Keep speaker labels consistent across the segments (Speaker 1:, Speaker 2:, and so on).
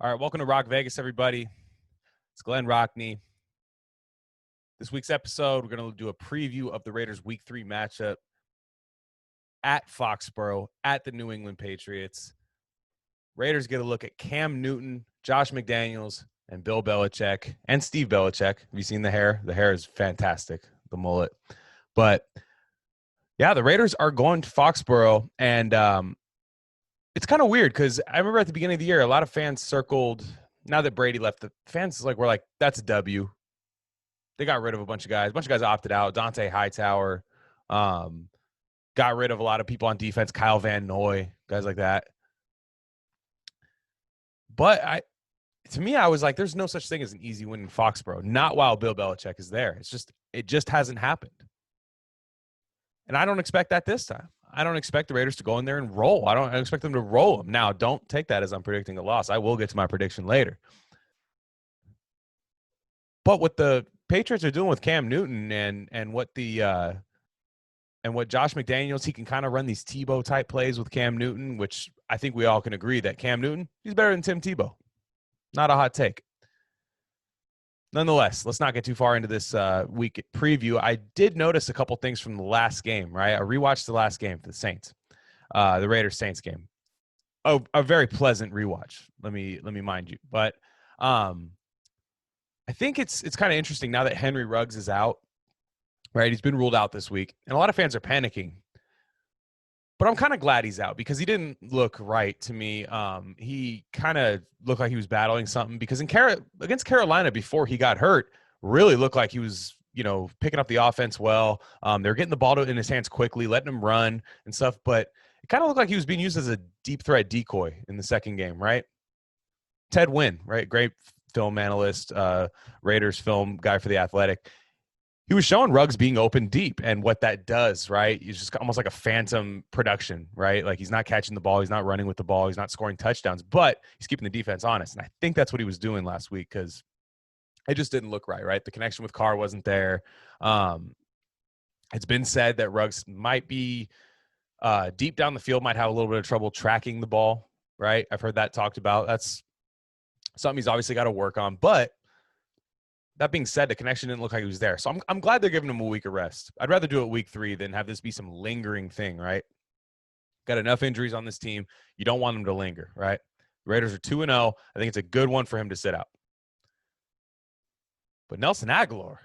Speaker 1: All right, welcome to Rock Vegas, everybody. It's Glen Rockney. This week's episode, we're going to do a preview of the Raiders' Week 3 matchup at Foxborough, at the New England Patriots. Raiders get a look at Cam Newton, Josh McDaniels, and Bill Belichick, and Steve Belichick. Have you seen the hair? The hair is fantastic, the mullet. But, yeah, the Raiders are going to Foxborough, and it's kind of weird because I remember at the beginning of the year, a lot of fans circled, now that Brady left, the fans were like, that's a W. They got rid of a bunch of guys. A bunch of guys opted out. Dante Hightower got rid of a lot of people on defense. Kyle Van Noy, guys like that. But to me, I was like, there's no such thing as an easy win in Foxborough. Not while Bill Belichick is there. It just hasn't happened. And I don't expect that this time. I don't expect the Raiders to go in there and roll. I expect them to roll them. Now, don't take that as I'm predicting a loss. I will get to my prediction later. But what the Patriots are doing with Cam Newton and what Josh McDaniels, he can kind of run these Tebow type plays with Cam Newton, which I think we all can agree that Cam Newton, he's better than Tim Tebow. Not a hot take. Nonetheless, let's not get too far into this week preview. I did notice a couple things from the last game, right? I rewatched the last game for the Saints, the Raiders-Saints game. Oh, a very pleasant rewatch. Let me mind you. But I think it's kind of interesting now that Henry Ruggs is out, right? He's been ruled out this week, and a lot of fans are panicking. But I'm kind of glad he's out because he didn't look right to me. He kind of looked like he was battling something because against Carolina before he got hurt, really looked like he was, picking up the offense well. They're getting the ball in his hands quickly, letting him run and stuff. But it kind of looked like he was being used as a deep threat decoy in the second game, right? Ted Wynn, right? Great film analyst, Raiders film guy for The Athletic. He was showing Ruggs being open deep and what that does, right? He's just almost like a phantom production, right? Like he's not catching the ball. He's not running with the ball. He's not scoring touchdowns, but he's keeping the defense honest. And I think that's what he was doing last week because it just didn't look right? The connection with Carr wasn't there. It's been said that Ruggs might be deep down the field, might have a little bit of trouble tracking the ball, right? I've heard that talked about. That's something he's obviously got to work on, but that being said, the connection didn't look like he was there. So I'm glad they're giving him a week of rest. I'd rather do it week 3 than have this be some lingering thing, right? Got enough injuries on this team. You don't want them to linger, right? The Raiders are 2-0. I think it's a good one for him to sit out. But Nelson Aguilar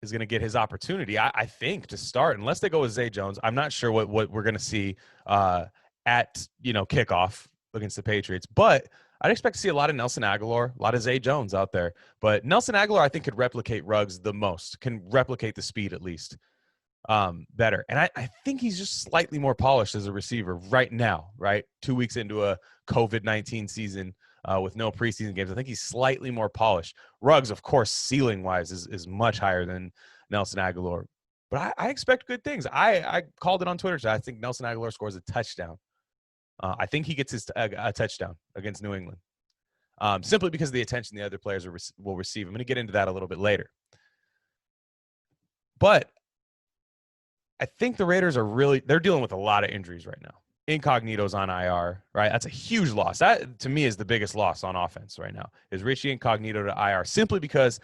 Speaker 1: is going to get his opportunity, I think, to start. Unless they go with Zay Jones, I'm not sure what we're going to see at kickoff against the Patriots. But I'd expect to see a lot of Nelson Aguilar, a lot of Zay Jones out there. But Nelson Aguilar, I think, could replicate Ruggs the most, can replicate the speed at least better. And I think he's just slightly more polished as a receiver right now, right? 2 weeks into a COVID-19 season with no preseason games. I think he's slightly more polished. Ruggs, of course, ceiling-wise is much higher than Nelson Aguilar. But I expect good things. I called it on Twitter. So I think Nelson Aguilar scores a touchdown. I think he gets a touchdown against New England simply because of the attention the other players will receive. I'm going to get into that a little bit later. But I think the Raiders they're dealing with a lot of injuries right now. Incognito's on IR, right? That's a huge loss. That, to me, is the biggest loss on offense right now, is Richie Incognito to IR, simply because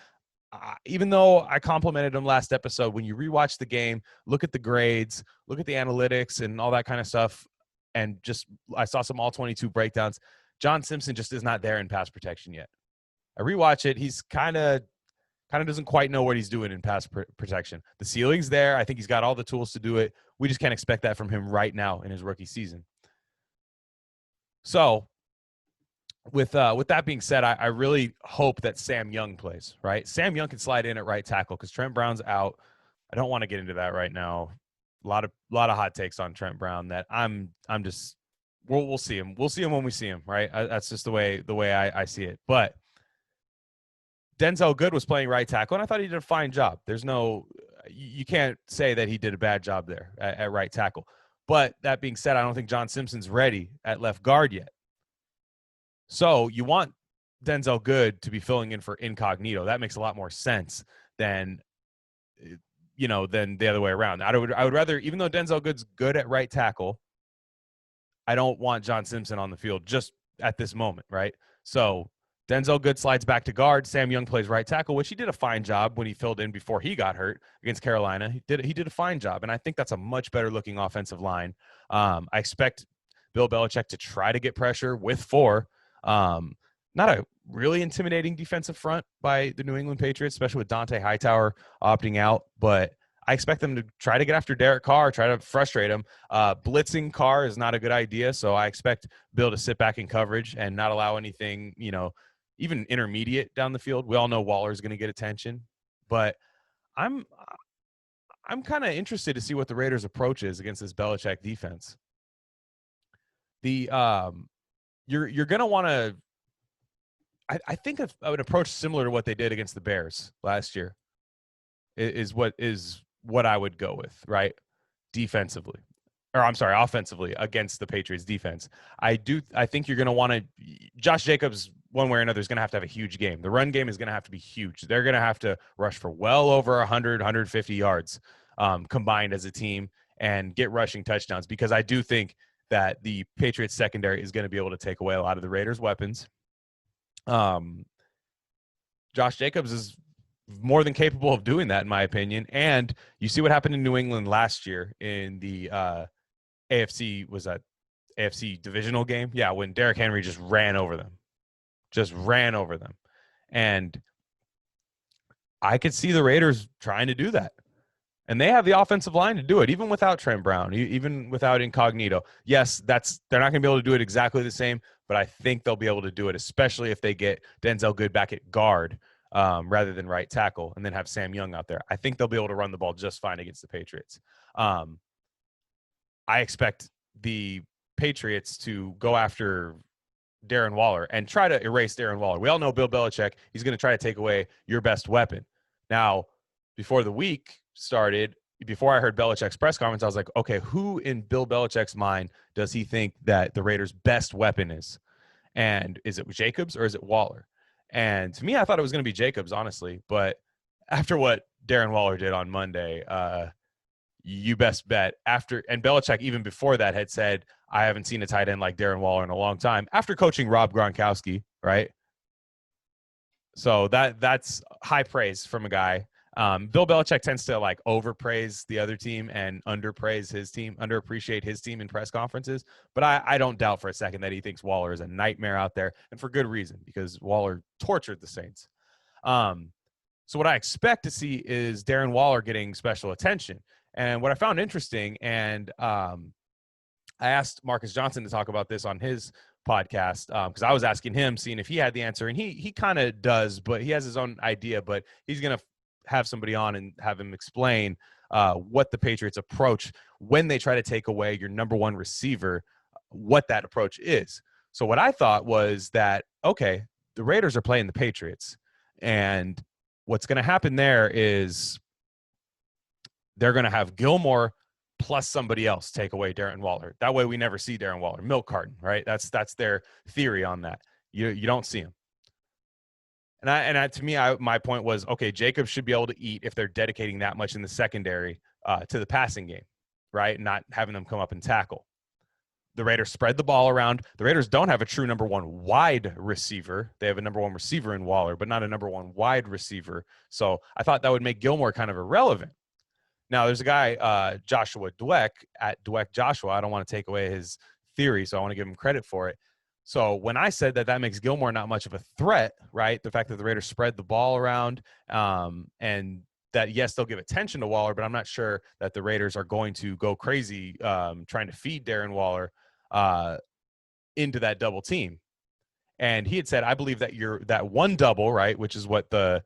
Speaker 1: even though I complimented him last episode, when you rewatch the game, look at the grades, look at the analytics and all that kind of stuff, and I saw some all-22 breakdowns. John Simpson just is not there in pass protection yet. I rewatch it. He's kind of doesn't quite know what he's doing in pass protection. The ceiling's there. I think he's got all the tools to do it. We just can't expect that from him right now in his rookie season. So with that being said, I really hope that Sam Young plays, right? Sam Young can slide in at right tackle because Trent Brown's out. I don't want to get into that right now. A lot of hot takes on Trent Brown that we'll see him. We'll see him when we see him, right? That's just the way I see it. But Denzel Good was playing right tackle, and I thought he did a fine job. You can't say that he did a bad job there at right tackle. But that being said, I don't think John Simpson's ready at left guard yet. So you want Denzel Good to be filling in for Incognito. That makes a lot more sense than the other way around. I would rather, even though Denzel Good's good at right tackle, I don't want John Simpson on the field just at this moment, right? So Denzel Good slides back to guard. Sam Young plays right tackle, which he did a fine job when he filled in before he got hurt against Carolina. He did a fine job, and I think that's a much better looking offensive line. I expect Bill Belichick to try to get pressure with four. Not a really intimidating defensive front by the New England Patriots, especially with Dante Hightower opting out, but I expect them to try to get after Derek Carr, try to frustrate him. Blitzing Carr is not a good idea, so I expect Bill to sit back in coverage and not allow anything, even intermediate down the field. We all know Waller's going to get attention, but I'm kind of interested to see what the Raiders' approach is against this Belichick defense. You're going to want to. I think an approach similar to what they did against the Bears last year is what I would go with, right? Defensively. Or I'm sorry, offensively against the Patriots defense. I think you're going to want to Josh Jacobs one way or another is going to have a huge game. The run game is going to have to be huge. They're going to have to rush for well over 100, 150 yards combined as a team and get rushing touchdowns, because I do think that the Patriots secondary is going to be able to take away a lot of the Raiders' weapons. Josh Jacobs is more than capable of doing that, in my opinion. And you see what happened in New England last year in the AFC divisional game? Yeah, when Derrick Henry just ran over them. And I could see the Raiders trying to do that. And they have the offensive line to do it, even without Trent Brown, even without Incognito. Yes, they're not going to be able to do it exactly the same, but I think they'll be able to do it, especially if they get Denzel Good back at guard rather than right tackle, and then have Sam Young out there. I think they'll be able to run the ball just fine against the Patriots. I expect the Patriots to go after Darren Waller and try to erase Darren Waller. We all know Bill Belichick. He's going to try to take away your best weapon. Now, before the week started, before I heard Belichick's press conference, I was like, okay, who in Bill Belichick's mind does he think that the Raiders' best weapon is? And is it Jacobs or is it Waller? And to me, I thought it was going to be Jacobs, honestly. But after what Darren Waller did on Monday, you best bet. And Belichick, even before that, had said, I haven't seen a tight end like Darren Waller in a long time, after coaching Rob Gronkowski, right? So that's high praise from a guy. Bill Belichick tends to overpraise the other team and underappreciate his team in press conferences. But I don't doubt for a second that he thinks Waller is a nightmare out there, and for good reason, because Waller tortured the Saints. So what I expect to see is Darren Waller getting special attention. And what I found interesting, and I asked Marcus Johnson to talk about this on his podcast because I was asking him, seeing if he had the answer, and he kind of does, but he has his own idea. But he's going to have somebody on and have him explain what the Patriots approach when they try to take away your number one receiver, what that approach is. So what I thought was that, okay, the Raiders are playing the Patriots, and what's going to happen there is they're going to have Gilmore plus somebody else take away Darren Waller. That way we never see Darren Waller. Milk carton, right? That's their theory on that. You don't see him. And to me, my point was, okay, Jacobs should be able to eat if they're dedicating that much in the secondary to the passing game, right? Not having them come up and tackle. The Raiders spread the ball around. The Raiders don't have a true number one wide receiver. They have a number one receiver in Waller, but not a number one wide receiver. So I thought that would make Gilmore kind of irrelevant. Now, there's a guy, Joshua Dweck, at Dweck Joshua. I don't want to take away his theory, so I want to give him credit for it. So when I said that makes Gilmore not much of a threat, right, the fact that the Raiders spread the ball around and that, yes, they'll give attention to Waller, but I'm not sure that the Raiders are going to go crazy trying to feed Darren Waller into that double team. And he had said, I believe that that one double, right, which is what the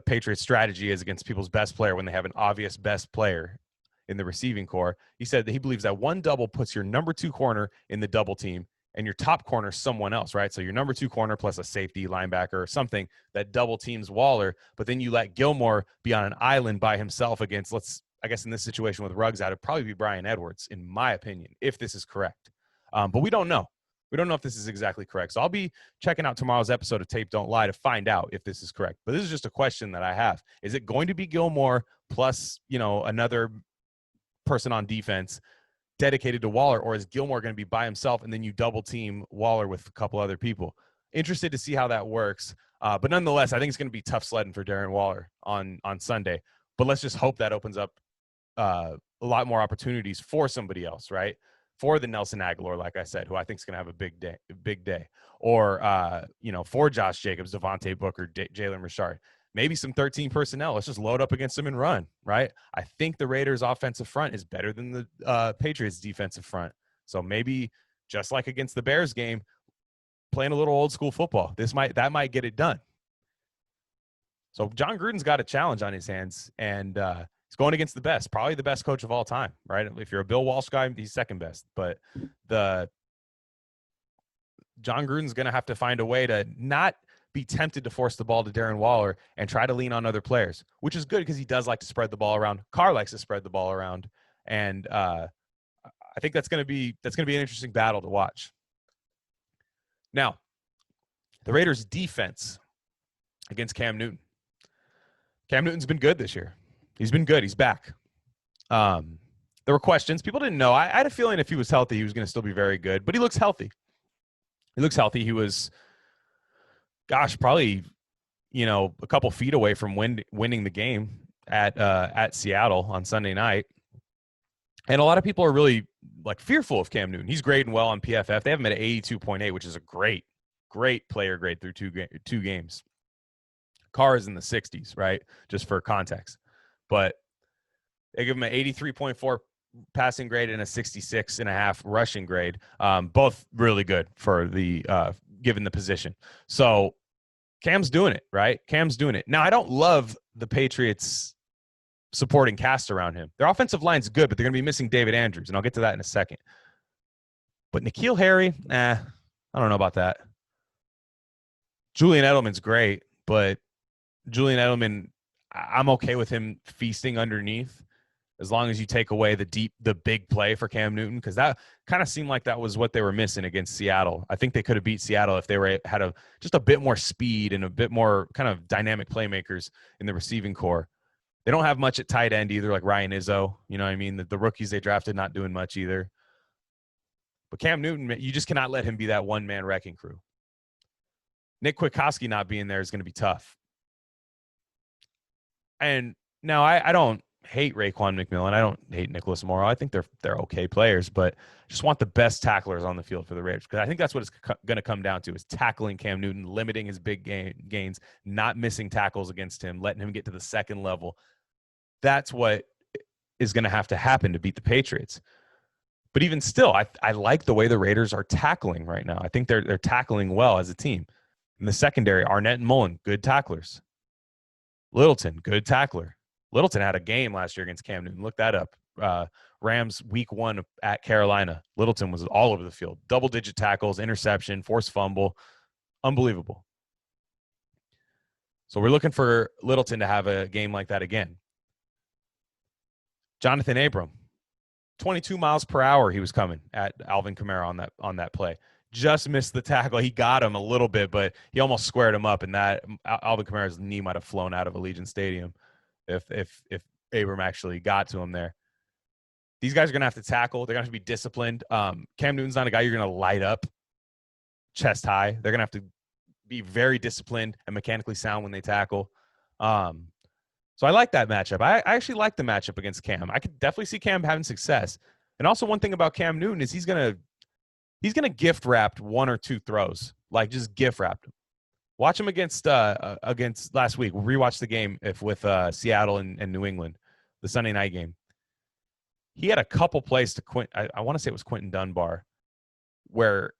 Speaker 1: Patriots strategy is against people's best player when they have an obvious best player in the receiving core. He said that he believes that one double puts your number two corner in the double team and your top corner someone else, right? So your number two corner plus a safety, linebacker, or something that double teams Waller, but then you let Gilmore be on an island by himself against, I guess in this situation with Ruggs out, it'd probably be Bryan Edwards, in my opinion, if this is correct. But we don't know. We don't know if this is exactly correct. So I'll be checking out tomorrow's episode of Tape Don't Lie to find out if this is correct. But this is just a question that I have. Is it going to be Gilmore plus, another person on defense dedicated to Waller, or is Gilmore going to be by himself and then you double team Waller with a couple other people? interested to see how that works. But nonetheless, I think it's going to be tough sledding for Darren Waller on Sunday. But let's just hope that opens up a lot more opportunities for somebody else, right? For the Nelson Aguilar, like I said, who I think is going to have a big day. Or, for Josh Jacobs, Devontae Booker, Jalen Richard. Maybe some 13 personnel. Let's just load up against them and run, right? I think the Raiders' offensive front is better than the Patriots' defensive front. So maybe just like against the Bears game, playing a little old school football, that might get it done. So John Gruden's got a challenge on his hands, and he's going against the best, probably the best coach of all time, right? If you're a Bill Walsh guy, he's second best. But John Gruden's going to have to find a way to not be tempted to force the ball to Darren Waller and try to lean on other players, which is good because he does like to spread the ball around. Carr likes to spread the ball around, and I think that's going to be an interesting battle to watch. Now, the Raiders' defense against Cam Newton. Cam Newton's been good this year. He's been good. He's back. There were questions. People didn't know. I had a feeling if he was healthy, he was going to still be very good, but he looks healthy. He was, probably, a couple feet away from winning the game at Seattle on Sunday night. And a lot of people are really fearful of Cam Newton. He's grading well on PFF. They have him at 82.8, which is a great player grade through two games. Carr is in the 60s, right? Just for context. But they give him an 83.4 passing grade and a 66.5 rushing grade. Both really good for the given the position. So Cam's doing it, right? Cam's doing it. Now, I don't love the Patriots supporting cast around him. Their offensive line's good, but they're going to be missing David Andrews, and I'll get to that in a second. But N'Keal Harry, I don't know about that. Julian Edelman's great, but Julian Edelman, I'm okay with him feasting underneath as long as you take away the big play for Cam Newton, because that kind of seemed like that was what they were missing against Seattle. I think they could have beat Seattle if they had just a bit more speed and a bit more kind of dynamic playmakers in the receiving core. They don't have much at tight end either, like Ryan Izzo. You know what I mean? The rookies they drafted not doing much either. But Cam Newton, you just cannot let him be that one-man wrecking crew. Nick Kwiatkowski not being there is going to be tough. And now I don't hate Raekwon McMillan. I don't hate Nicholas Morrow. I think they're okay players, but just want the best tacklers on the field for the Raiders, because I think that's what it's going to come down to, is tackling Cam Newton, limiting his big gains, not missing tackles against him, letting him get to the second level. That's what is going to have to happen to beat the Patriots. But even still, I like the way the Raiders are tackling right now. I think they're tackling well as a team. In the secondary, Arnett and Mullen, good tacklers. Littleton, good tackler. Littleton had a game last year against Cam Newton. Look that up. Rams week 1 at Carolina. Littleton was all over the field. Double-digit tackles, interception, forced fumble. Unbelievable. So we're looking for Littleton to have a game like that again. Jonathan Abram, 22 miles per hour he was coming at Alvin Kamara on that play. Just missed the tackle. He got him a little bit, but he almost squared him up, and that Alvin Kamara's knee might have flown out of Allegiant Stadium if Abram actually got to him there. These guys are going to have to tackle. They're going to have to be disciplined. Cam Newton's not a guy you're going to light up chest high. They're going to have to be very disciplined and mechanically sound when they tackle. So I like that matchup. I actually like the matchup against Cam. I could definitely see Cam having success. And also one thing about Cam Newton is he's going to gift wrap one or two throws, just gift wrapped him. Watch him against last week. We'll rewatch the game with Seattle and New England, the Sunday night game. He had a couple plays to I want to say it was Quentin Dunbar, where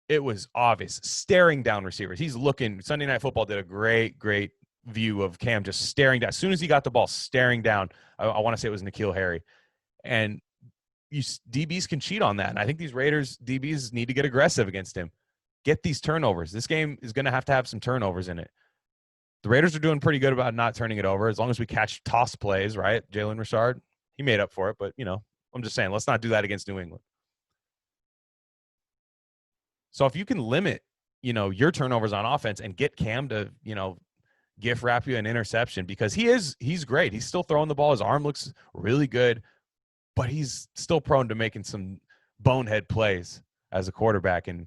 Speaker 1: it was obvious, staring down receivers. He's looking. Sunday Night Football did a great view of Cam just staring down. As soon as he got the ball, staring down. I want to say it was N'Keal Harry. And DBs can cheat on that. And I think these Raiders DBs need to get aggressive against him. Get these turnovers. This game is going to have some turnovers in it. The Raiders are doing pretty good about not turning it over as long as we catch toss plays, right? Jalen Richard, he made up for it. But, I'm just saying, let's not do that against New England. So if you can limit, your turnovers on offense and get Cam to, gift wrap you an interception, because he's great. He's still throwing the ball. His arm looks really good, but he's still prone to making some bonehead plays as a quarterback. And,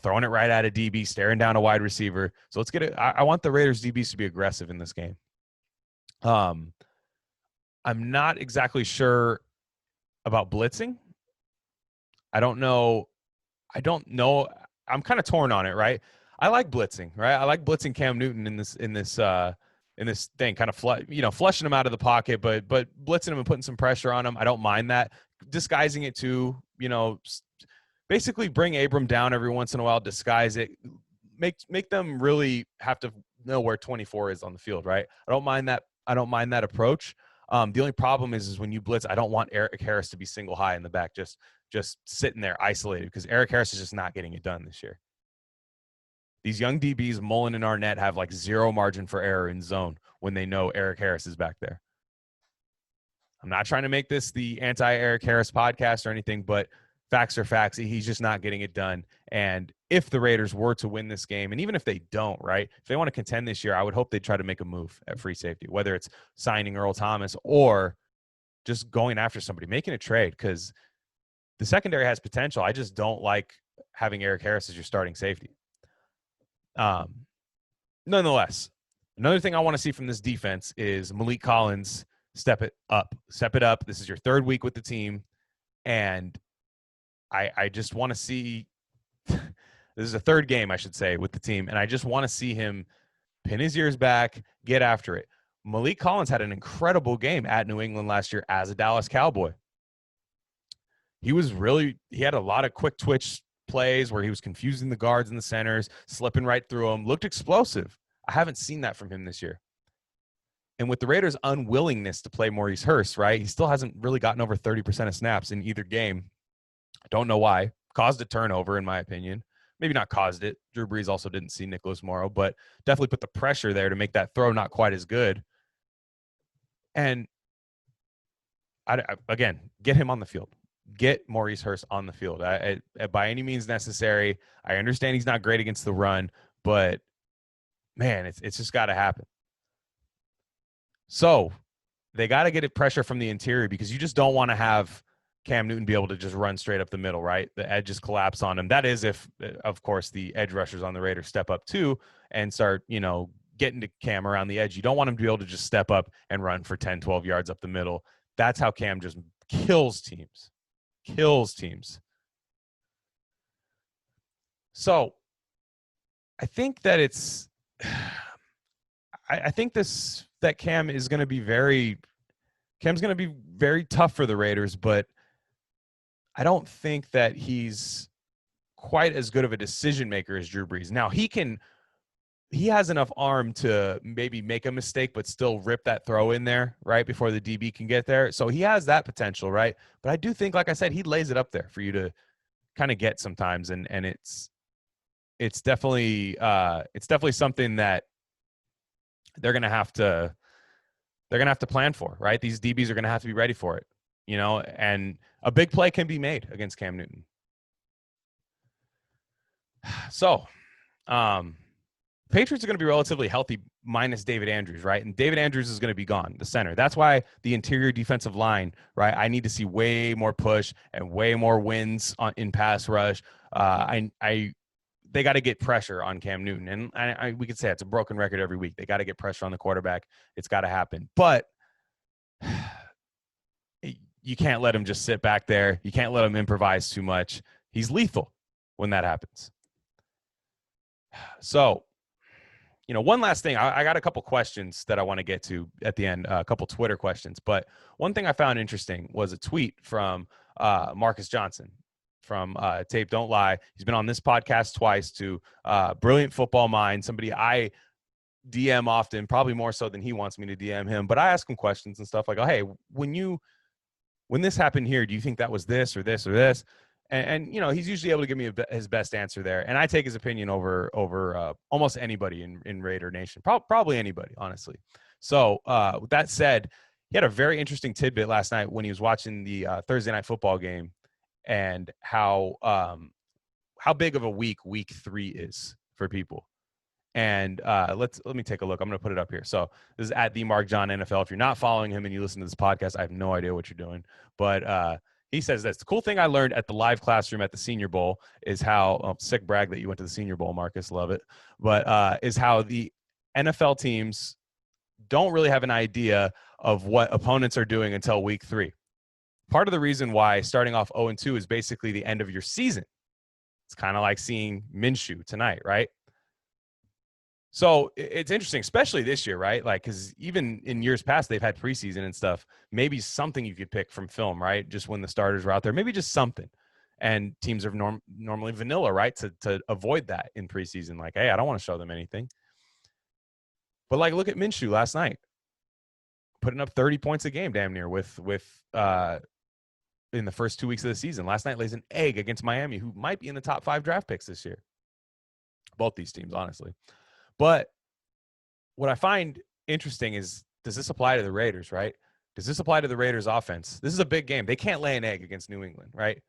Speaker 1: throwing it right at a DB, staring down a wide receiver. So let's get it. I want the Raiders DBs to be aggressive in this game. I'm not exactly sure about blitzing. I don't know. I'm kind of torn on it, right? I like blitzing, right? I like blitzing Cam Newton in this thing, kind of flushing him out of the pocket, but blitzing him and putting some pressure on him. I don't mind that. Disguising it too, basically bring Abram down every once in a while, disguise it, make them really have to know where 24 is on the field, right? I don't mind that approach. The only problem is when you blitz, I don't want Eric Harris to be single high in the back, just sitting there isolated, because Eric Harris is just not getting it done this year. These young DBs, Mullen and Arnett, have like zero margin for error in zone when they know Eric Harris is back there. I'm not trying to make this the anti-Eric Harris podcast or anything, but facts are facts. He's just not getting it done. And if the Raiders were to win this game, and even if they don't, right, if they want to contend this year, I would hope they try to make a move at free safety, whether it's signing Earl Thomas or just going after somebody, making a trade, because the secondary has potential. I just don't like having Eric Harris as your starting safety. Nonetheless, another thing I want to see from this defense is Malik Collins step it up. This is your third week with the team, and I just want to see this is a third game, I should say, with the team, and I just want to see him pin his ears back, get after it. Malik Collins had an incredible game at New England last year as a Dallas Cowboy. He had a lot of quick twitch plays where he was confusing the guards and the centers, slipping right through them, looked explosive. I haven't seen that from him this year. And with the Raiders' unwillingness to play Maurice Hurst, right, he still hasn't really gotten over 30% of snaps in either game. I don't know why. Caused a turnover, in my opinion. Maybe not caused it. Drew Brees also didn't see Nicholas Morrow, but definitely put the pressure there to make that throw not quite as good. And again, get him on the field. Get Maurice Hurst on the field by any means necessary. I understand he's not great against the run, but man, it's just got to happen. So they got to get it pressure from the interior, because you just don't want to have Cam Newton be able to just run straight up the middle, right? The edges collapse on him. That is if, of course, the edge rushers on the Raiders step up too and start, getting to Cam around the edge. You don't want him to be able to just step up and run for 10, 12 yards up the middle. That's how Cam just kills teams. So I think that that Cam is going to be Cam's going to be very tough for the Raiders, but I don't think that he's quite as good of a decision maker as Drew Brees. Now he has enough arm to maybe make a mistake, but still rip that throw in there right before the DB can get there. So he has that potential, right? But I do think, like I said, he lays it up there for you to kind of get sometimes. And it's definitely something that they're going to have to plan for, right? These DBs are going to have to be ready for it, and a big play can be made against Cam Newton. So, Patriots are going to be relatively healthy minus David Andrews, right? And David Andrews is going to be gone, the center. That's why the interior defensive line, right? I need to see way more push and way more wins in pass rush. They got to get pressure on Cam Newton. And we could say it's a broken record every week. They got to get pressure on the quarterback. It's got to happen. But you can't let him just sit back there. You can't let him improvise too much. He's lethal when that happens. So, one last thing. I got a couple questions that I want to get to at the end, a couple Twitter questions. But one thing I found interesting was a tweet from Marcus Johnson from Tape Don't Lie. He's been on this podcast twice, to brilliant football mind, somebody I DM often, probably more so than he wants me to DM him. But I ask him questions and stuff like, oh, hey, when this happened here, do you think that was this or this or this? And he's usually able to give me his best answer there. And I take his opinion over almost anybody in Raider Nation, probably anybody, honestly. So with that said, he had a very interesting tidbit last night when he was watching the Thursday night football game, and how big of a week 3 is for people. And let me take a look. I'm going to put it up here. So this is at the Mark John NFL. If you're not following him and you listen to this podcast, I have no idea what you're doing. But He says this. The cool thing I learned at the live classroom at the Senior Bowl is how sick brag that you went to the Senior Bowl, Marcus. Love it. But is how the NFL teams don't really have an idea of what opponents are doing until week 3. Part of the reason why starting off 0-2 is basically the end of your season. It's kind of like seeing Minshew tonight, right? So it's interesting, especially this year, right? Like, because even in years past, they've had preseason and stuff. Maybe something you could pick from film, right? Just when the starters were out there, maybe just something. And teams are normally vanilla, right? To avoid that in preseason. Like, hey, I don't want to show them anything. But like, look at Minshew last night, putting up 30 points a game, damn near with in the first 2 weeks of the season. Last night lays an egg against Miami, who might be in the top 5 draft picks this year. Both these teams, honestly. But what I find interesting is, does this apply to the Raiders, right? Does this apply to the Raiders offense? This is a big game. They can't lay an egg against New England, right?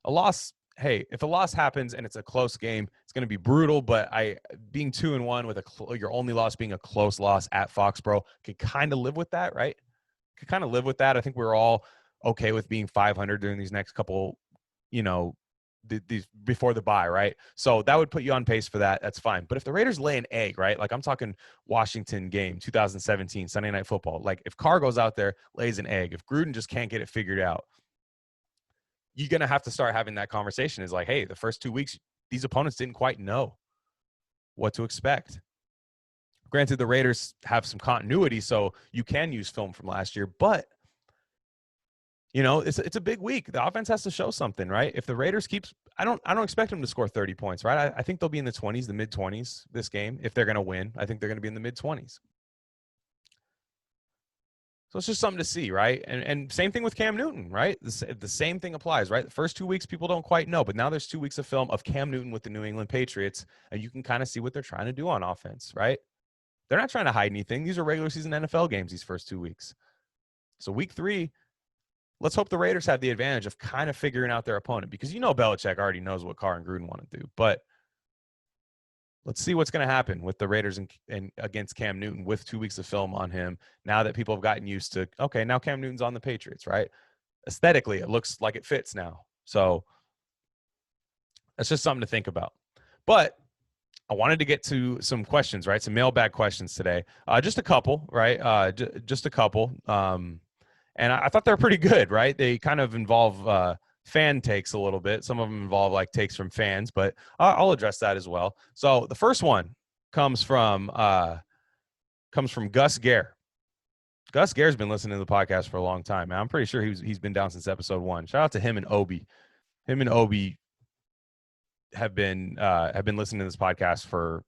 Speaker 1: A loss, hey, if a loss happens and it's a close game, it's going to be brutal, but being 2-1 with your only loss being a close loss at Foxborough, could kind of live with that, right? Could kind of live with that. I think we're all okay with being 500 during these next couple, these before the bye, right? So that would put you on pace for that. That's fine. But if the Raiders lay an egg, right? Like, I'm talking Washington game, 2017, Sunday Night Football. Like, if Carr goes out there, lays an egg, if Gruden just can't get it figured out, you're going to have to start having that conversation. Is like, hey, the first 2 weeks, these opponents didn't quite know what to expect. Granted, the Raiders have some continuity, so you can use film from last year, but it's a big week. The offense has to show something, right? If the Raiders I don't expect them to score 30 points, right? I think they'll be in the 20s, the mid-20s this game. If they're going to win, I think they're going to be in the mid-20s. So it's just something to see, right? And same thing with Cam Newton, right? The same thing applies, right? The first 2 weeks, people don't quite know, but now there's 2 weeks of film of Cam Newton with the New England Patriots, and you can kind of see what they're trying to do on offense, right? They're not trying to hide anything. These are regular season NFL games these first 2 weeks. So week 3, let's hope the Raiders have the advantage of kind of figuring out their opponent, because Belichick already knows what Carr and Gruden want to do. But let's see what's going to happen with the Raiders and against Cam Newton with 2 weeks of film on him, now that people have gotten used to, okay, now Cam Newton's on the Patriots, right? Aesthetically, it looks like it fits now. So that's just something to think about. But I wanted to get to some questions, right? Some mailbag questions today. Just a couple, right? Just a couple. And I thought they're pretty good, right? They kind of involve fan takes a little bit. Some of them involve like takes from fans, but I'll address that as well. So the first one comes from Gus Gare. Gus Gare's been listening to the podcast for a long time, man. I'm pretty sure he's been down since episode 1. Shout out to him and Obi. Him and Obi have been listening to this podcast for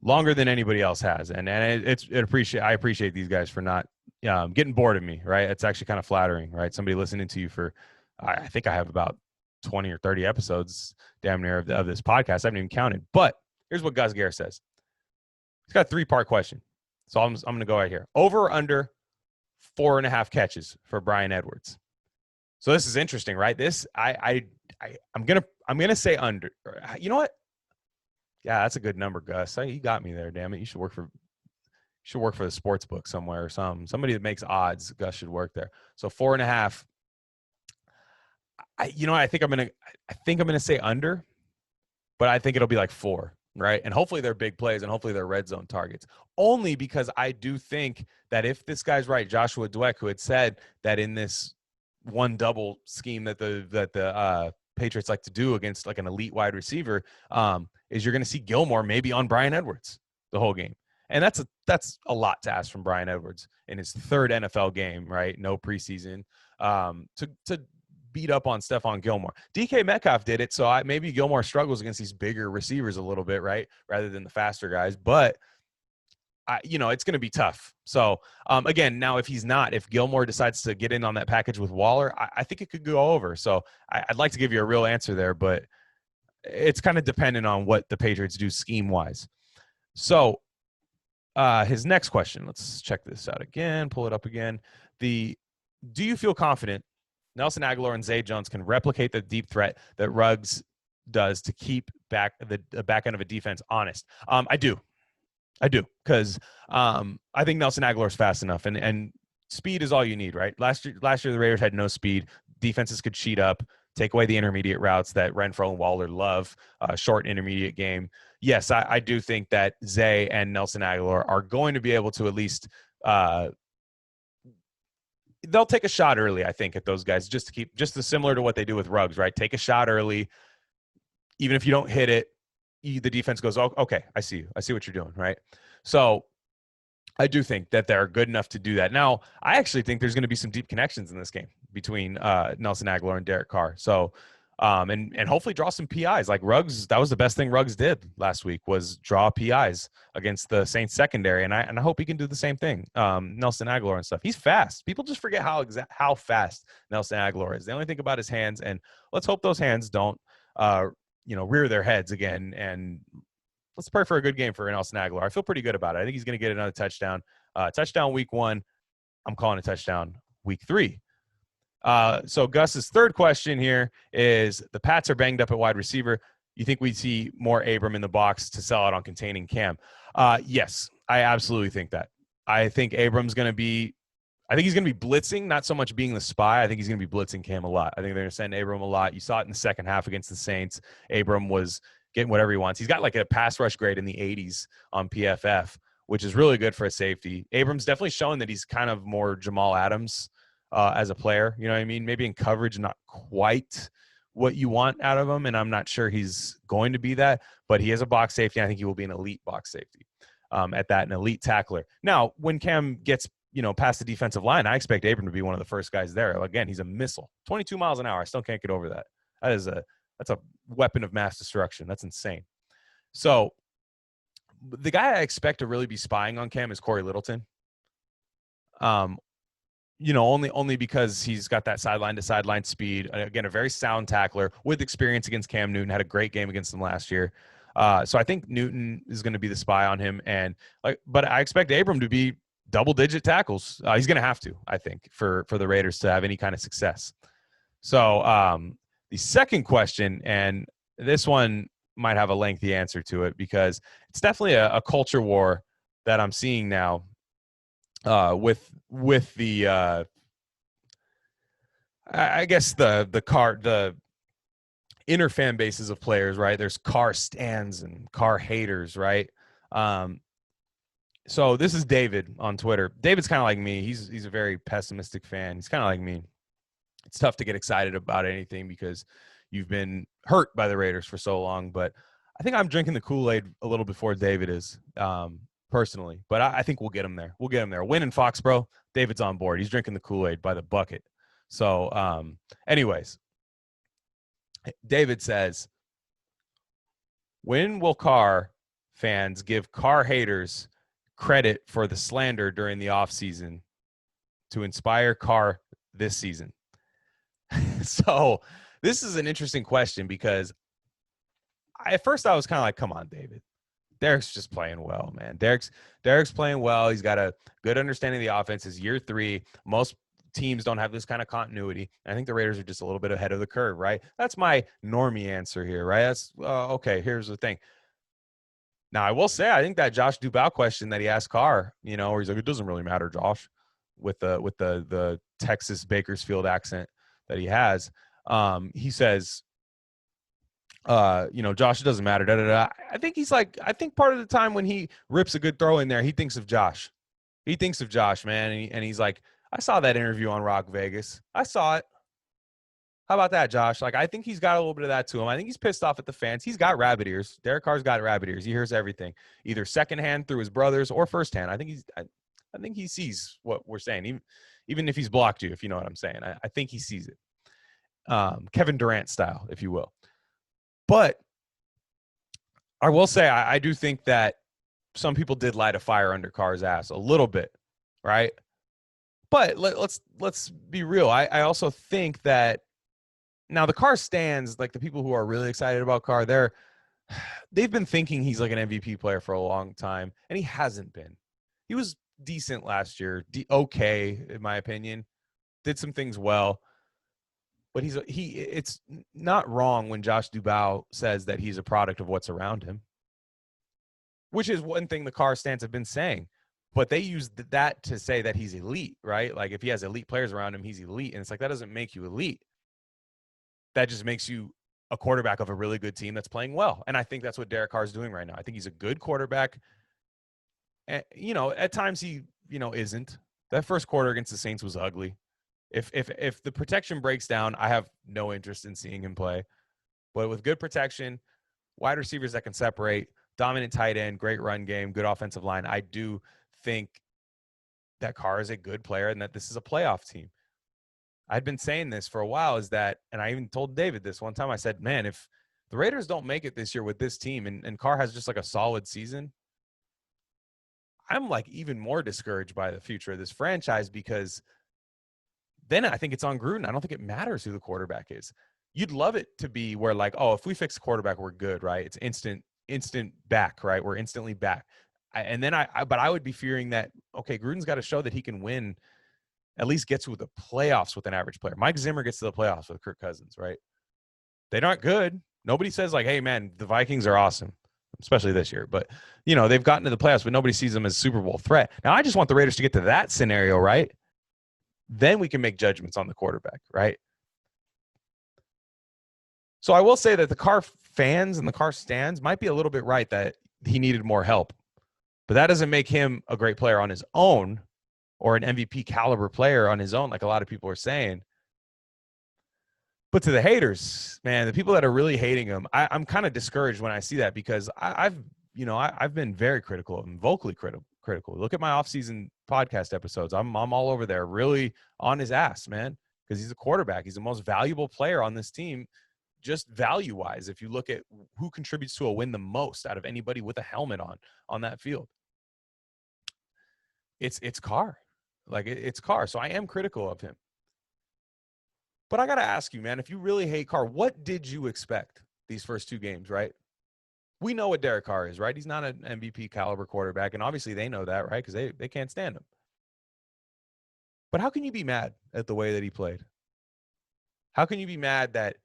Speaker 1: longer than anybody else has, and I appreciate these guys for not getting bored of me, right? It's actually kind of flattering, right? Somebody listening to you for, I think I have about 20 or 30 episodes damn near of this podcast. I haven't even counted. But here's what Gus Gare says. He's got a 3-part question. So I'm going to go right here. Over or under 4.5 catches for Bryan Edwards. So this is interesting, right? This I'm gonna say under. You know what? Yeah, that's a good number, Gus. You got me there. Damn it! You should work for the sports book somewhere or something. Somebody that makes odds. Gus should work there. So 4.5. I think I'm gonna say under, but I think it'll be like 4, right? And hopefully they're big plays, and hopefully they're red zone targets. Only because I do think that if this guy's right, Joshua Dweck, who had said that in this one double scheme that the Patriots like to do against like an elite wide receiver, is you're going to see Gilmore maybe on Bryan Edwards the whole game. And that's a lot to ask from Bryan Edwards in his 3rd NFL game, right? No preseason, to beat up on Stephon Gilmore. DK Metcalf did it, so maybe Gilmore struggles against these bigger receivers a little bit, right? Rather than the faster guys. But it's going to be tough. So, again, now if Gilmore decides to get in on that package with Waller, I think it could go over. So I'd like to give you a real answer there, but it's kind of dependent on what the Patriots do scheme-wise. So his next question, let's check this out again, pull it up again. Do you feel confident Nelson Aguilar and Zay Jones can replicate the deep threat that Ruggs does to keep the back end of a defense honest? I do, because I think Nelson Aguilar is fast enough, and speed is all you need, right? Last year the Raiders had no speed. defenses could cheat up, take away the intermediate routes that Renfro and Waller love, short intermediate game. Yes, I do think that Zay and Nelson Aguilar are going to be able to at least they'll take a shot early, I think, at those guys, just as similar to what they do with Ruggs, right? Take a shot early. Even if you don't hit it, the defense goes, oh, okay, I see you. I see what you're doing, right? So I do think that they're good enough to do that. Now, I actually think there's going to be some deep connections in this game between Nelson Aguilar and Derek Carr. So, and hopefully draw some PIs. Like Ruggs, that was the best thing Ruggs did last week, was draw PIs against the Saints secondary, and I hope he can do the same thing. Nelson Aguilar and stuff. He's fast. People just forget how fast Nelson Aguilar is. They only think about his hands, and let's hope those hands don't rear their heads again. And let's pray for a good game for Nelson Aguilar. I feel pretty good about it. I think he's going to get another touchdown. Touchdown week 1. I'm calling a touchdown week 3. So Gus's third question here is, the Pats are banged up at wide receiver. You think we'd see more Abram in the box to sell out on containing Cam? Yes, I absolutely think that. I think he's going to be blitzing, not so much being the spy. I think he's going to be blitzing Cam a lot. I think they're going to send Abram a lot. You saw it in the second half against the Saints. Abram was getting whatever he wants. He's got like a pass rush grade in the 80s on PFF, which is really good for a safety. Abram's definitely showing that he's kind of more Jamal Adams as a player. You know what I mean? Maybe in coverage, not quite what you want out of him, and I'm not sure he's going to be that, but he is a box safety. I think he will be an elite box safety at that, an elite tackler. Now, when Cam gets past the defensive line, I expect Abram to be one of the first guys there. Again, he's a missile. 22 miles an hour. I still can't get over that. That's a weapon of mass destruction. That's insane. So the guy I expect to really be spying on Cam is Corey Littleton. Only because he's got that sideline to sideline speed. Again, a very sound tackler with experience against Cam Newton. Had a great game against him last year. So I think Newton is going to be the spy on him. But I expect Abram to be double-digit tackles. He's going to have to, I think, for the Raiders to have any kind of success. So the second question, and this one might have a lengthy answer to it because it's definitely a culture war that I'm seeing now with the I guess the inner fan bases of players, right? There's Carr stans and Carr haters, right? So this is David on Twitter. David's kind of like me. He's a very pessimistic fan. He's kind of like me. It's tough to get excited about anything because you've been hurt by the Raiders for so long. But I think I'm drinking the Kool-Aid a little before David is, personally. But I think we'll get him there. We'll get him there. Win in Foxborough, David's on board. He's drinking the Kool-Aid by the bucket. So anyways, David says, when will Carr fans give Carr haters credit for the slander during the offseason to inspire Carr this season? So this is an interesting question because at first I was kind of like, come on, David. Derek's just playing well, man. Derek's playing well. He's got a good understanding of the offense. It's year 3. Most teams don't have this kind of continuity. I think the Raiders are just a little bit ahead of the curve, right? That's my normie answer here, right? That's okay. Here's the thing. Now, I will say, I think that Josh Dubois question that he asked Carr, where he's like, it doesn't really matter, Josh, with the Texas Bakersfield accent that he has. He says, Josh, it doesn't matter. Da, da, da. I think part of the time when he rips a good throw in there, he thinks of Josh. He thinks of Josh, man. And he's like, I saw that interview on Rock Vegas. I saw it. How about that, Josh? I think he's got a little bit of that to him. I think he's pissed off at the fans. He's got rabbit ears. Derek Carr's got rabbit ears. He hears everything, either secondhand through his brothers or firsthand. I think he sees what we're saying, even if he's blocked you, if you know what I'm saying. I think he sees it. Kevin Durant style, if you will. But I will say I do think that some people did light a fire under Carr's ass a little bit, right? But let's be real. I also think that now the Carr stands, like the people who are really excited about Carr, they've been thinking he's like an MVP player for a long time, and he hasn't been. He was decent last year, okay in my opinion, did some things well, but it's not wrong when Josh Dubois says that he's a product of what's around him, which is one thing the Carr stands have been saying. But they use that to say that he's elite, right? Like if he has elite players around him, he's elite, and it's like that doesn't make you elite. that just makes you a quarterback of a really good team that's playing well. And I think that's what Derek Carr is doing right now. I think he's a good quarterback. And, at times he, isn't. That first quarter against the Saints was ugly. If the protection breaks down, I have no interest in seeing him play. But with good protection, wide receivers that can separate, dominant tight end, great run game, good offensive line, I do think that Carr is a good player and that this is a playoff team. I'd been saying this for a while, is that, and I even told David this one time, I said, man, if the Raiders don't make it this year with this team and Carr has just like a solid season, I'm like even more discouraged by the future of this franchise, because then I think it's on Gruden. I don't think it matters who the quarterback is. You'd love it to be where like, oh, if we fix the quarterback, we're good, right? It's instant back, right? We're instantly back. But I would be fearing that, okay, Gruden's got to show that he can win, at least get to the playoffs with an average player. Mike Zimmer gets to the playoffs with Kirk Cousins, right? They're not good. Nobody says like, hey, man, the Vikings are awesome, especially this year. But, they've gotten to the playoffs, but nobody sees them as Super Bowl threat. Now, I just want the Raiders to get to that scenario, right? Then we can make judgments on the quarterback, right? So I will say that the Carr fans and the Carr stands might be a little bit right that he needed more help. But that doesn't make him a great player on his own, or an MVP caliber player on his own, like a lot of people are saying. But to the haters, man, the people that are really hating him, I'm kind of discouraged when I see that, because I've been very critical of him, vocally critical. Look at my offseason podcast episodes. I'm all over there, really on his ass, man, because he's a quarterback. He's the most valuable player on this team, just value-wise, if you look at who contributes to a win the most out of anybody with a helmet on that field. It's Carr. It's Carr. So I am critical of him. But I got to ask you, man, if you really hate Carr, what did you expect these first two games, right? We know what Derek Carr is, right? He's not an MVP caliber quarterback, and obviously they know that, right? Because they can't stand him. But how can you be mad at the way that he played? How can you be mad that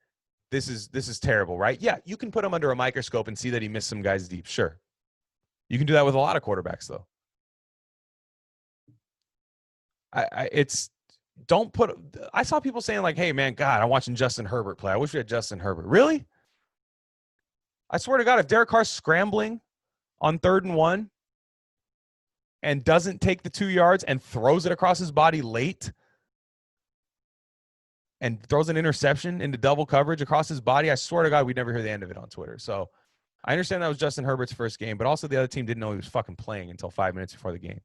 Speaker 1: this is terrible, right? Yeah, you can put him under a microscope and see that he missed some guys deep. Sure. You can do that with a lot of quarterbacks, though. I saw people saying like, hey, man, God, I'm watching Justin Herbert play. I wish we had Justin Herbert. Really? I swear to God, if Derek Carr's scrambling on 3rd and 1 and doesn't take the 2 yards and throws it across his body late and throws an interception into double coverage across his body, I swear to God, we'd never hear the end of it on Twitter. So I understand that was Justin Herbert's first game, but also the other team didn't know he was fucking playing until 5 minutes before the game.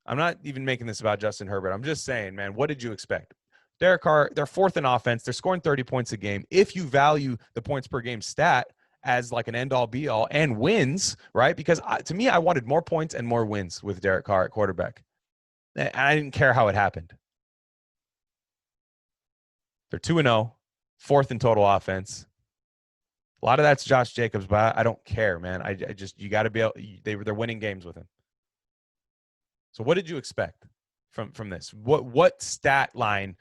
Speaker 1: I'm not even making this about Justin Herbert. I'm just saying, man, what did you expect? Derek Carr, they're 4th in offense. They're scoring 30 points a game. If you value the points per game stat as like an end-all, be-all, and wins, right? Because to me, I wanted more points and more wins with Derek Carr at quarterback. And I didn't care how it happened. They're 2-0, 4th in total offense. A lot of that's Josh Jacobs, but I don't care, man. I just, you got to be able, they're winning games with him. So what did you expect from this? What stat line,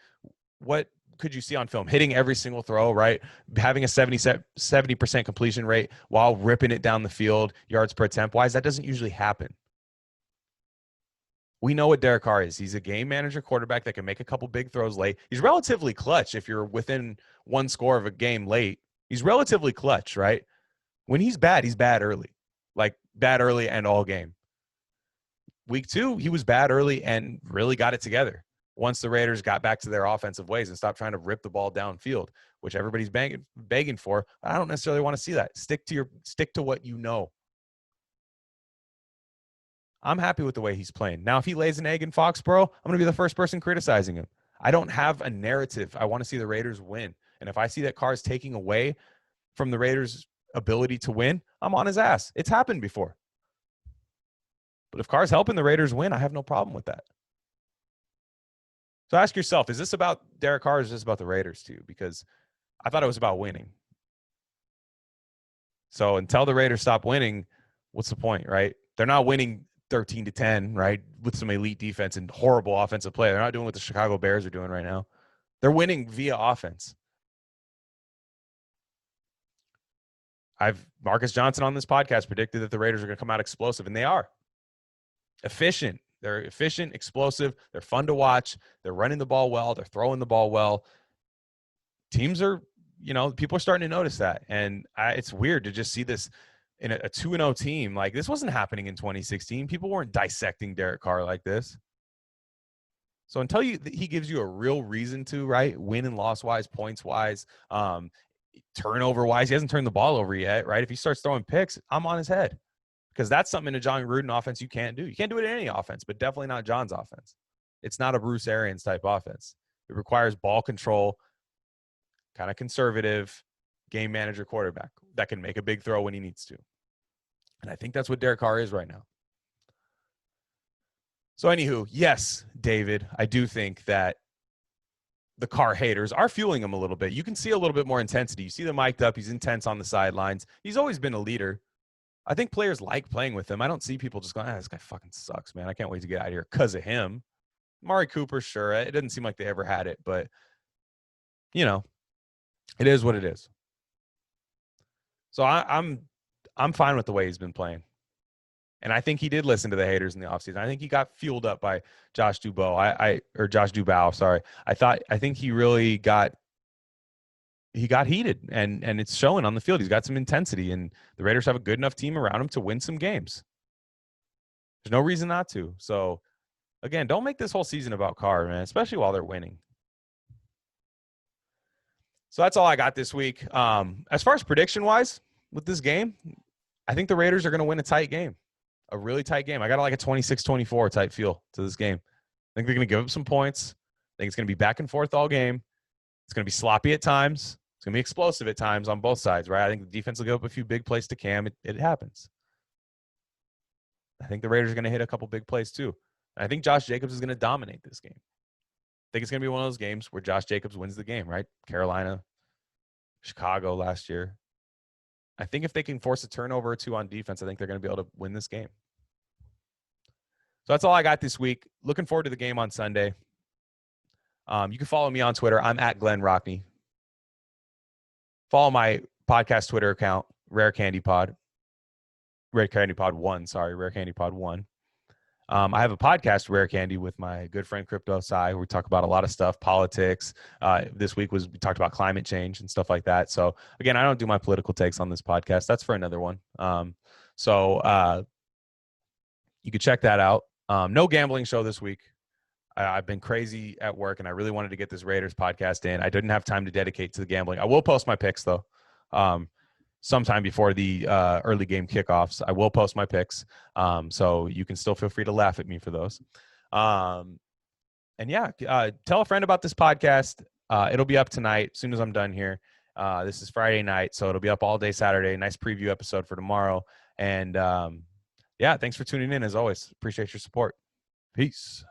Speaker 1: what could you see on film? Hitting every single throw, right? Having a 70% completion rate while ripping it down the field, yards per attempt wise, that doesn't usually happen. We know what Derek Carr is. He's a game manager quarterback that can make a couple big throws late. He's relatively clutch if you're within one score of a game late. He's relatively clutch, right? When he's bad early. Like bad early and all game. Week 2, he was bad early and really got it together once the Raiders got back to their offensive ways and stopped trying to rip the ball downfield, which everybody's begging for. I don't necessarily want to see that. Stick to what you know. I'm happy with the way he's playing. Now, if he lays an egg in Foxborough, I'm going to be the first person criticizing him. I don't have a narrative. I want to see the Raiders win. And if I see that Carr's taking away from the Raiders' ability to win, I'm on his ass. It's happened before. But if Carr's helping the Raiders win, I have no problem with that. So ask yourself, is this about Derek Carr or is this about the Raiders too? Because I thought it was about winning. So until the Raiders stop winning, what's the point, right? They're not winning 13-10, right, with some elite defense and horrible offensive play. They're not doing what the Chicago Bears are doing right now. They're winning via offense. Marcus Johnson on this podcast predicted that the Raiders are going to come out explosive, and they are. Efficient. They're efficient, explosive. They're fun to watch. They're running the ball well. They're throwing the ball well. teams are, people are starting to notice that. And it's weird to just see this in a 2-0 team. Like, this wasn't happening in 2016. People weren't dissecting Derek Carr like this. So until he gives you a real reason to, right, win and loss wise, points wise, turnover wise, he hasn't turned the ball over yet, right? If he starts throwing picks, I'm on his head, because that's something in a John Gruden offense you can't do. You can't do it in any offense, but definitely not John's offense. It's not a Bruce Arians type offense. It requires ball control, kind of conservative game manager quarterback that can make a big throw when he needs to. And I think that's what Derek Carr is right now. So anywho, yes, David, I do think that the Carr haters are fueling him a little bit. You can see a little bit more intensity. You see the mic'd up. He's intense on the sidelines. He's always been a leader. I think players like playing with him. I don't see people just going, this guy fucking sucks, man. I can't wait to get out of here because of him. Amari Cooper, sure. It doesn't seem like they ever had it, but, it is what it is. So I'm fine with the way he's been playing. And I think he did listen to the haters in the offseason. I think he got fueled up by Josh Dubow. Or Josh Dubow, sorry. I think he really got heated, and it's showing on the field. He's got some intensity, and the Raiders have a good enough team around him to win some games. There's no reason not to. So again, don't make this whole season about Carr, man, especially while they're winning. So that's all I got this week. As far as prediction wise with this game, I think the Raiders are going to win a tight game. A really tight game. I got like a 26-24 type feel to this game. I think they're going to give up some points. I think it's going to be back and forth all game. It's going to be sloppy at times. It's going to be explosive at times on both sides, right? I think the defense will give up a few big plays to Cam. It happens. I think the Raiders are going to hit a couple big plays too. And I think Josh Jacobs is going to dominate this game. I think it's going to be one of those games where Josh Jacobs wins the game, right? Carolina, Chicago last year. I think if they can force a turnover or two on defense, I think they're going to be able to win this game. So that's all I got this week. Looking forward to the game on Sunday. You can follow me on Twitter. I'm at Glen Rockney. Follow my podcast Twitter account, Rare Candy Pod. Rare Candy Pod 1, sorry, Rare Candy Pod 1. I have a podcast, Rare Candy, with my good friend Crypto Sai, where we talk about a lot of stuff, politics. This week we talked about climate change and stuff like that. So again, I don't do my political takes on this podcast. That's for another one. So you could check that out. No gambling show this week. I've been crazy at work, and I really wanted to get this Raiders podcast in. I didn't have time to dedicate to the gambling. I will post my picks, though, sometime before the early game kickoffs. I will post my picks, so you can still feel free to laugh at me for those. And yeah, tell a friend about this podcast. It'll be up tonight as soon as I'm done here. This is Friday night, so it'll be up all day Saturday. Nice preview episode for tomorrow. And yeah, thanks for tuning in as always. Appreciate your support. Peace.